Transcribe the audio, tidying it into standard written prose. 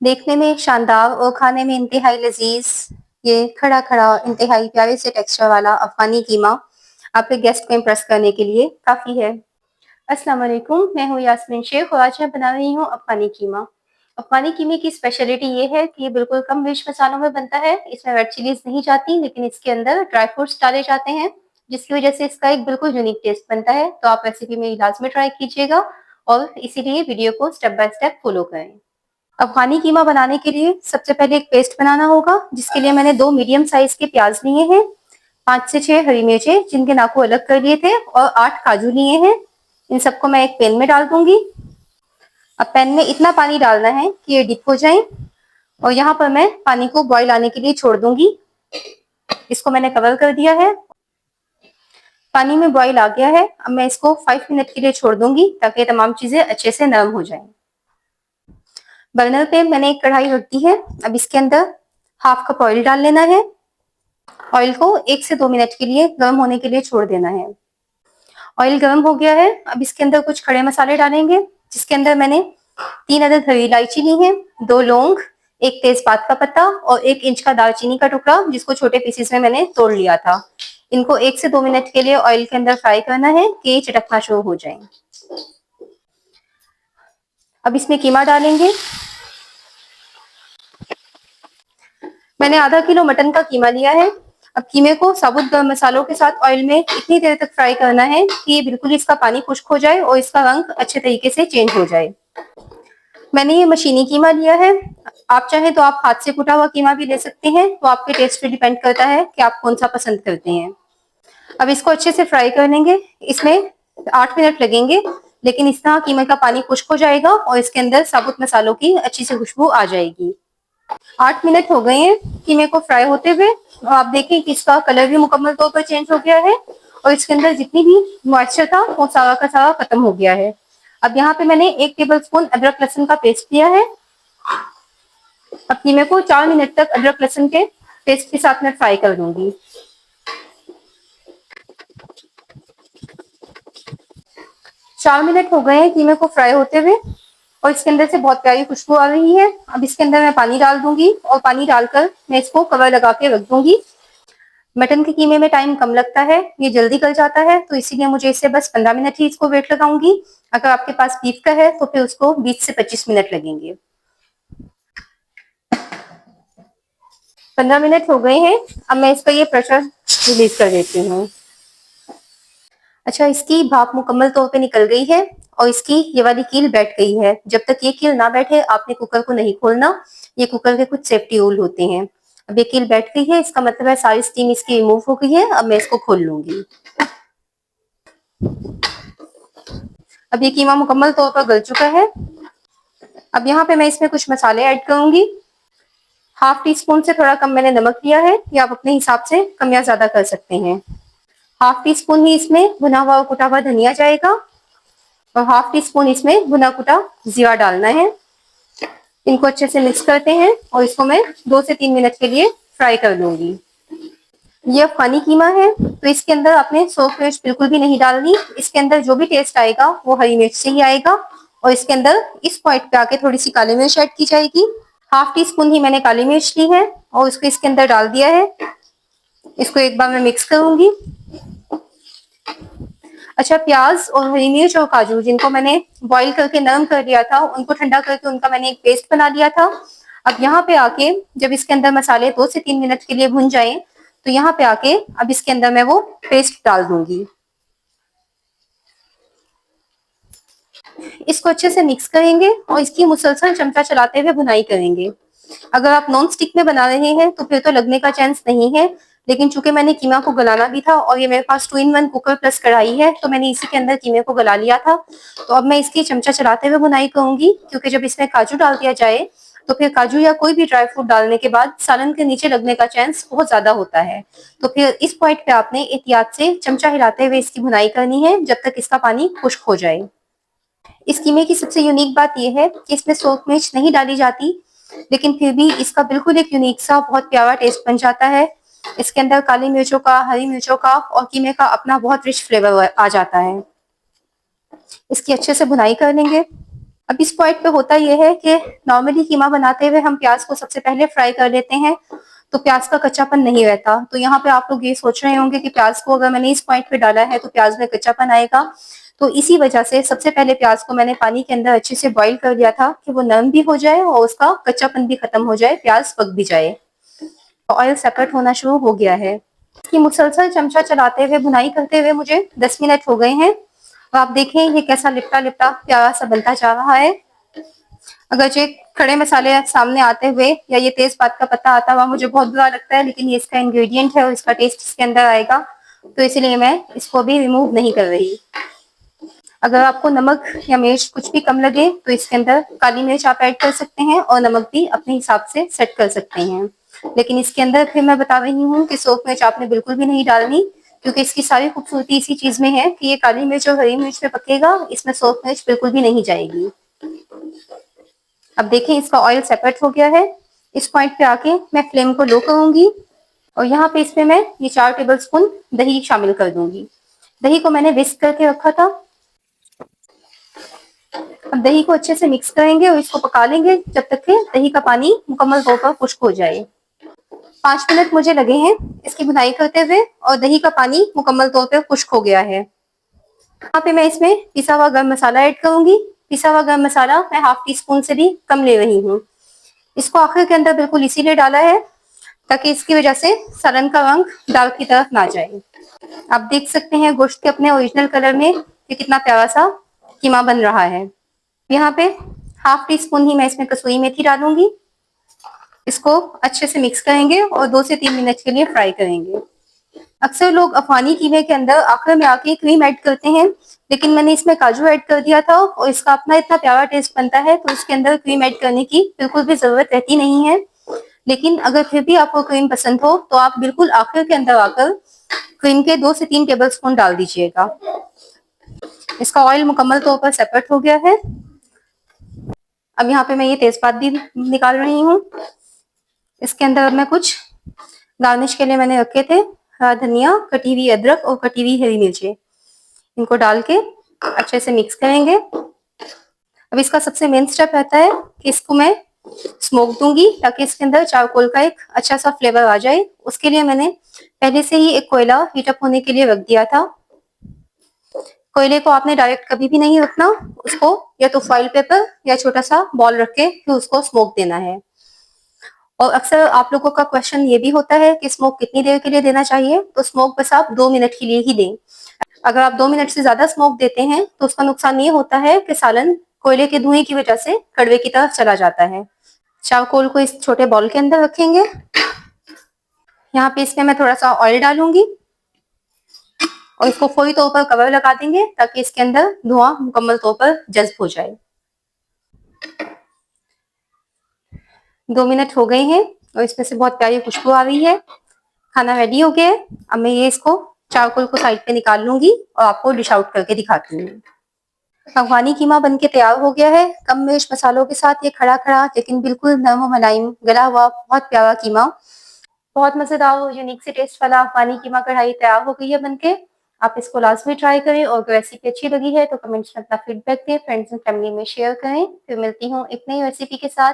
देखने में शानदार और खाने में इंतहाई लजीज ये खड़ा खड़ा इंतहाई प्यारे से टेक्सचर वाला अफगानी कीमा आपके गेस्ट को इम्प्रेस करने के लिए काफी है। अस्सलाम वालेकुम, मैं हूँ यास्मीन शेख और आज मैं बना रही हूँ अफगानी कीमा। अफगानी कीमे की स्पेशलिटी ये है कि ये बिल्कुल कम मिर्च मसालों में बनता है। इसमें रेड चिलीज नहीं जाती, लेकिन इसके अंदर ड्राई फ्रूट्स डाले जाते हैं, जिसकी वजह से इसका एक बिल्कुल यूनिक टेस्ट बनता है। तो आप रेसिपी मेरी लाजमी ट्राई कीजिएगा और इसीलिए वीडियो को स्टेप बाय स्टेप फॉलो करें। अफगानी कीमा बनाने के लिए सबसे पहले एक पेस्ट बनाना होगा, जिसके लिए मैंने 2 मीडियम साइज के प्याज लिए हैं, 5 से 6 हरी मिर्चें जिनके नाकू अलग कर लिए थे और 8 काजू लिए हैं। इन सबको मैं एक पैन में डाल दूंगी। अब पैन में इतना पानी डालना है कि ये डिप हो जाए और यहाँ पर मैं पानी को बॉईल आने के लिए छोड़ दूंगी। इसको मैंने कवर कर दिया है। पानी में बॉईल आ गया है। अब मैं इसको 5 मिनट के लिए छोड़ दूंगी ताकि तमाम चीजें अच्छे से नरम हो जाएं। बर्नर पे मैंने एक कढ़ाई रख दी है। अब इसके अंदर हाफ कप ऑयल डाल लेना है। ऑयल को 1 से 2 मिनट के लिए गर्म होने के लिए छोड़ देना है। ऑयल गर्म हो गया है। अब इसके अंदर कुछ खड़े मसाले डालेंगे, जिसके अंदर मैंने 3 अदद हरी इलायची ली है, 2 लौंग, एक तेजपात का पत्ता और 1 इंच का दालचीनी का टुकड़ा, जिसको छोटे पीसेस में मैंने तोड़ लिया था। इनको 1 से 2 मिनट के लिए ऑयल के अंदर फ्राई करना है कि ये चटकना शुरू हो जाए। अब इसमें कीमा डालेंगे। मैंने आधा किलो मटन का कीमा लिया है। अब कीमे को साबुत गरम मसालों के साथ ऑयल में इतनी देर तक फ्राई करना है कि ये बिल्कुल इसका पानी खुश्क हो जाए और इसका रंग अच्छे तरीके से चेंज हो जाए। मैंने ये मशीनी कीमा लिया है। आप चाहे तो आप हाथ से कुटा हुआ कीमा भी ले सकते हैं, वो आपके टेस्ट पे डिपेंड करता है कि आप कौन सा पसंद करते हैं। अब इसको अच्छे से फ्राई कर लेंगे। इसमें 8 मिनट लगेंगे, लेकिन इस तरह कीमे का पानी खुश्क हो जाएगा और इसके अंदर साबुत मसालों की अच्छी से खुशबू आ जाएगी। 8 मिनट हो गए हैं कीमे को फ्राई होते हुए और आप देखें कि इसका कलर भी मुकम्मल तौर पर चेंज हो गया है और इसके अंदर जितनी भी मॉइस्चर था वो सारा का सारा खत्म हो गया है। अब यहाँ पे मैंने 1 टेबल स्पून अदरक लहसुन का पेस्ट लिया है। अब कीमे को 4 मिनट तक अदरक लहसुन के पेस्ट के साथ में फ्राई कर दूंगी। 4 मिनट हो गए हैं कीमे को फ्राई होते हुए और इसके अंदर से बहुत प्यारी खुशबू आ रही है। अब इसके अंदर मैं पानी डाल दूंगी और पानी डालकर मैं इसको कवर लगा के रख दूंगी। मटन के कीमे में टाइम कम लगता है, ये जल्दी गल जाता है, तो इसीलिए मुझे इससे बस 15 मिनट ही इसको वेट लगाऊंगी। अगर आपके पास बीफ का है तो फिर उसको 20 से 25 मिनट लगेंगे। 15 मिनट हो गए हैं। अब मैं इसका ये प्रेशर रिलीज कर देती हूँ। अच्छा, इसकी भाप मुकम्मल तौर पे निकल गई है और इसकी ये वाली कील बैठ गई है। जब तक ये कील ना बैठे आपने कुकर को नहीं खोलना। ये कुकर के कुछ सेफ्टी रूल होते हैं। अब ये कील बैठ गई है, इसका मतलब है सारी स्टीम इसकी रिमूव हो गई है। अब मैं इसको खोल लूंगी। अब ये कीमा मुकम्मल तौर पर गल चुका है। अब यहाँ पे मैं इसमें कुछ मसाले ऐड करूंगी। हाफ टी स्पून से थोड़ा कम मैंने नमक लिया है, ये आप अपने हिसाब से कम या ज्यादा कर सकते हैं। हाफ टी स्पून ही इसमें भुना हुआ और कुटा हुआ धनिया जाएगा और हाफ टी स्पून इसमें भुना कुटा जीरा डालना है। इनको अच्छे से मिक्स करते हैं और इसको मैं 2 से 3 मिनट के लिए फ्राई कर लूंगी। ये अफगानी कीमा है तो इसके अंदर आपने सोख मिर्च बिल्कुल भी नहीं डालनी। इसके अंदर जो भी टेस्ट आएगा वो हरी मिर्च से ही आएगा और इसके अंदर इस पॉइंट पे आके थोड़ी सी काली मिर्च ऐड की जाएगी। हाफ टी स्पून ही मैंने काली मिर्च ली है और उसको इसके अंदर डाल दिया है। इसको एक बार मैं मिक्स करूंगी। अच्छा, प्याज और हरी मिर्च और काजू जिनको मैंने बॉईल करके नरम कर लिया था, उनको ठंडा करके उनका मैंने एक पेस्ट बना लिया था। अब यहाँ पे आके जब इसके अंदर मसाले 2 से 3 मिनट के लिए भुन जाएं, तो यहाँ पे आके अब इसके अंदर मैं वो पेस्ट डाल दूंगी। इसको अच्छे से मिक्स करेंगे और इसकी मुसलसल चमचा चलाते हुए भुनाई करेंगे। अगर आप नॉन स्टिक में बना रहे हैं तो फिर तो लगने का चांस नहीं है, लेकिन चूंकि मैंने कीमा को गलाना भी था और ये मेरे पास 2 इन 1 कुकर प्लस कढ़ाई है, तो मैंने इसी के अंदर कीमे को गला लिया था। तो अब मैं इसकी चमचा चलाते हुए बुनाई करूंगी, क्योंकि जब इसमें काजू डाल दिया जाए तो फिर काजू या कोई भी ड्राई फ्रूट डालने के बाद सालन के नीचे लगने का चांस बहुत ज्यादा होता है। तो फिर इस पॉइंट पे आपने एहतियात से चमचा हिलाते हुए इसकी बुनाई करनी है जब तक इसका पानी खुश्क हो जाए। इस कीमे की सबसे यूनिक बात यह है कि इसमें सोख मिर्च नहीं डाली जाती, लेकिन फिर भी इसका बिल्कुल एक यूनिक सा बहुत प्यारा टेस्ट बन जाता है। इसके अंदर काली मिर्चों का, हरी मिर्चों का और कीमे का अपना बहुत रिच फ्लेवर आ जाता है। इसकी अच्छे से भुनाई कर लेंगे। अब इस पॉइंट पे होता ये है कि नॉर्मली कीमा बनाते हुए हम प्याज को सबसे पहले फ्राई कर लेते हैं, तो प्याज का कच्चापन नहीं रहता। तो यहाँ पे आप लोग ये सोच रहे होंगे कि प्याज को अगर मैंने इस पॉइंट पे डाला है तो प्याज में कच्चापन आएगा। तो इसी वजह से सबसे पहले प्याज को मैंने पानी के अंदर अच्छे से बॉईल कर लिया था कि वो नरम भी हो जाए और उसका कच्चापन भी खत्म हो जाए, प्याज पक भी जाए। ऑयल सेपरेट होना शुरू हो गया है। इसकी मुसलसल चमचा चलाते हुए बुनाई करते हुए मुझे 10 मिनट हो गए हैं और आप देखें ये कैसा लिपटा लिपटा प्यारा सा बनता जा रहा है। अगर जो खड़े मसाले सामने आते हुए या ये तेजपात का पत्ता आता हुआ मुझे बहुत बुरा लगता है, लेकिन ये इसका इंग्रेडिएंट है और इसका टेस्ट इसके अंदर आएगा, तो इसलिए मैं इसको भी रिमूव नहीं कर रही। अगर आपको नमक या मिर्च कुछ भी कम लगे तो इसके अंदर काली मिर्च आप ऐड कर सकते हैं और नमक भी अपने हिसाब से सेट कर सकते हैं। लेकिन इसके अंदर फिर मैं बता रही हूँ कि सोख मिर्च आपने बिल्कुल भी नहीं डालनी, क्योंकि इसकी सारी खूबसूरती इसी चीज में है कि ये काली मिर्च और हरी मिर्च में पकेगा, इसमें सोख मिर्च बिल्कुल भी नहीं जाएगी। अब देखें इसका ऑयल सेपरेट हो गया है। इस पॉइंट पे आके मैं फ्लेम को लो करूंगी और यहाँ पे इसमें मैं ये 4 टेबल स्पून दही शामिल कर दूंगी। दही को मैंने विस्क करके रखा था। अब दही को अच्छे से मिक्स करेंगे और इसको पका लेंगे जब तक कि दही का पानी मुकम्मल तौर पर खुश्क हो जाए। 5 मिनट मुझे लगे हैं इसकी बुनाई करते हुए और दही का पानी मुकम्मल तौर पर खुश्क हो गया है। यहाँ पे मैं इसमें पिसा हुआ गरम मसाला ऐड करूंगी। पिसा हुआ गरम मसाला मैं ½ टी स्पून से भी कम ले रही हूँ। इसको आखिर के अंदर बिल्कुल इसीलिए डाला है ताकि इसकी वजह से सालन का रंग दाग की तरफ ना जाए। आप देख सकते हैं गोश्त के अपने ओरिजिनल कलर में ये कितना प्यारा सा कीमा बन रहा है। यहाँ पे ½ टी स्पून ही मैं इसमें कसूरी मेथी डालूंगी। इसको अच्छे से मिक्स करेंगे और 2 से 3 मिनट के लिए फ्राई करेंगे। अक्सर लोग अफगानी कीमे के अंदर आखिर में आके क्रीम ऐड करते हैं, लेकिन मैंने इसमें काजू ऐड कर दिया था और इसका अपना इतना प्यारा टेस्ट बनता है तो इसके अंदर क्रीम ऐड करने की बिल्कुल भी जरूरत रहती नहीं है। लेकिन अगर फिर भी आपको क्रीम पसंद हो तो आप बिल्कुल आखिर के अंदर आकर क्रीम के 2 से 3 टेबल स्पून डाल दीजिएगा। इसका ऑयल मुकम्मल तौर पर सेपरेट हो गया है। अब यहाँ पे मैं ये तेजपात भी निकाल रही हूँ। इसके अंदर अब मैं कुछ गार्निश के लिए मैंने रखे थे हरा धनिया, कटी हुई अदरक और कटी हुई हरी मिर्ची, इनको डाल के अच्छे से मिक्स करेंगे। अब इसका सबसे मेन स्टेप रहता है कि इसको मैं स्मोक दूंगी ताकि इसके अंदर चारकोल का एक अच्छा सा फ्लेवर आ जाए। उसके लिए मैंने पहले से ही एक कोयला हीटअप होने के लिए रख दिया था। कोयले को आपने डायरेक्ट कभी भी नहीं रखना, उसको या तो फॉइल पेपर या छोटा सा बॉल रख के फिर उसको स्मोक देना है। और अक्सर आप लोगों का क्वेश्चन ये भी होता है कि स्मोक कितनी देर के लिए देना चाहिए, तो स्मोक बस आप 2 मिनट के लिए ही दें। अगर आप 2 मिनट से ज्यादा स्मोक देते हैं तो उसका नुकसान ये होता है कि सालन कोयले के धुएं की वजह से कड़वे की तरफ चला जाता है। चावकोल को इस छोटे बॉल के अंदर रखेंगे। यहाँ पे इसमें मैं थोड़ा सा ऑयल डालूंगी और इसको फौरी तौर पर कवर लगा देंगे ताकि इसके अंदर धुआं मुकम्मल तौर पर जज्ब हो जाए। 2 मिनट हो गए हैं और इसमें से बहुत प्यारी खुशबू आ रही है। खाना रेडी हो गया है। अब मैं ये इसको चावल को साइड पे निकाल लूंगी और आपको डिश आउट करके दिखाती हूँ। अफगानी कीमा बनके तैयार हो गया है। कम मिर्च मसालों के साथ ये खड़ा खड़ा लेकिन बिल्कुल नरम मुलायम गला हुआ बहुत प्यारा कीमा, बहुत मजेदार और यूनिक से टेस्ट वाला अफगानी कीमा कढ़ाई तैयार हो गई है बनके। आप इसको लाजमी ट्राई करें और अगर रेसिपी अच्छी लगी है तो कमेंट्स में अपना फीडबैक दें, फ्रेंड्स एंड फैमिली में शेयर करें। फिर मिलती हूँ एक नई रेसिपी के साथ।